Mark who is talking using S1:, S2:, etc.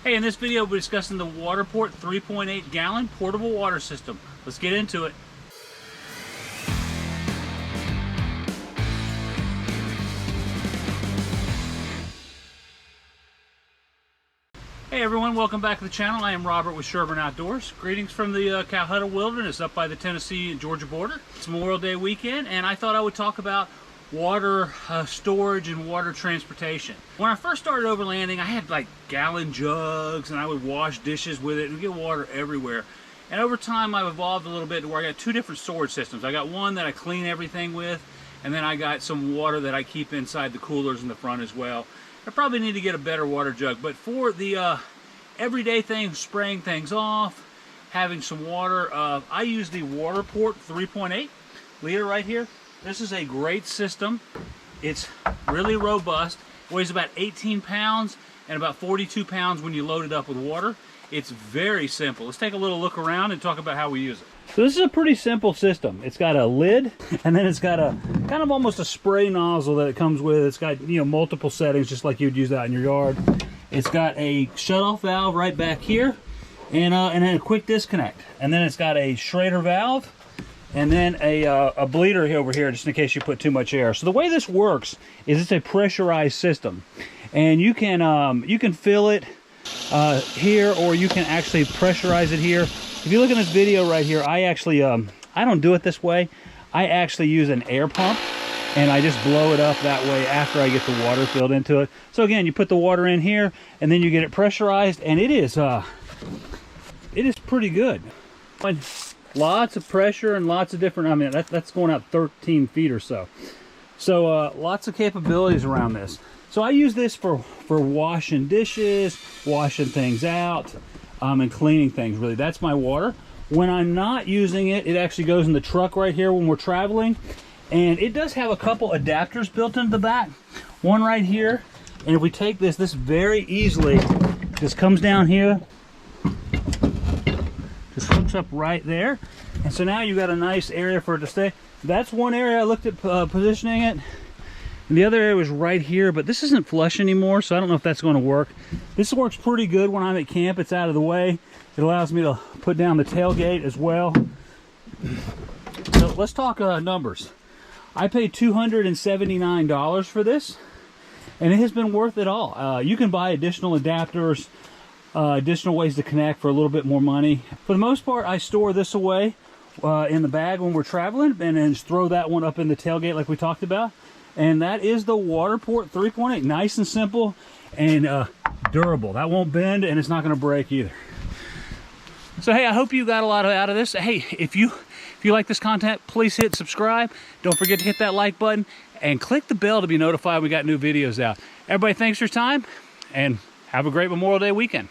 S1: Hey, in this video we're discussing the WaterPORT 3.8 gallon portable water system. Let's get into it. Hey everyone, welcome back to the channel. I am Robert with Sherburne Outdoors. Greetings from the Cowhuttle Wilderness up by the Tennessee and Georgia border. It's Memorial Day weekend and I thought I would talk about water storage and water transportation. When I first started overlanding, I had like gallon jugs and I would wash dishes with it and get water everywhere. And over time I've evolved a little bit to where I got two different storage systems. I got one that I clean everything with, and then I got some water that I keep inside the coolers in the front as well. I probably need to get a better water jug, but for the everyday thing, spraying things off, having some water, I use the WaterPORT 3.8 liter right here. This is a great system. It's really robust, weighs about 18 pounds and about 42 pounds when you load it up with water. It's very simple. Let's take a little look around and talk about how we use it. So this is a pretty simple system. It's got a lid, and then it's got a kind of almost a spray nozzle that it comes with. It's got, you know, multiple settings just like you'd use that in your yard. It's got a shutoff valve right back here, and then a quick disconnect. And then it's got a Schrader valve, and then a bleeder over here just in case you put too much air. So the way this works is it's a pressurized system, and you can fill it here, or you can actually pressurize it here. If you look at this video right here, I actually I don't do it this way. I actually use an air pump, and I just blow it up that way after I get the water filled into it. So again, you put the water in here, and then you get it pressurized, and it is pretty good. Lots of pressure and lots of different, I mean, that's going out 13 feet or so. So lots of capabilities around this. So I use this for washing dishes, washing things out, and cleaning things, really. That's my water. When I'm not using it, it actually goes in the truck right here when we're traveling. And it does have a couple adapters built into the back. One right here. And if we take this very easily just comes down here, just hooks up right there, and so now you've got a nice area for it to stay. That's one area I looked at positioning it, and the other area was right here, but this isn't flush anymore, so I don't know if that's going to work. This works pretty good when I'm at camp. It's out of the way. It allows me to put down the tailgate as well. So let's talk numbers. I paid $279 for this, and it has been worth it all. You can buy additional adapters, additional ways to connect for a little bit more money. For the most part, I store this away in the bag when we're traveling, and then just throw that one up in the tailgate like we talked about. And that is the WaterPORT 3.8. Nice and simple and durable. That won't bend, and it's not going to break either. So hey, I hope you got a lot out of this. Hey, if you like this content, please hit subscribe. Don't forget to hit that like button and click the bell to be notified we got new videos out. Everybody, thanks for your time, and have a great Memorial Day weekend.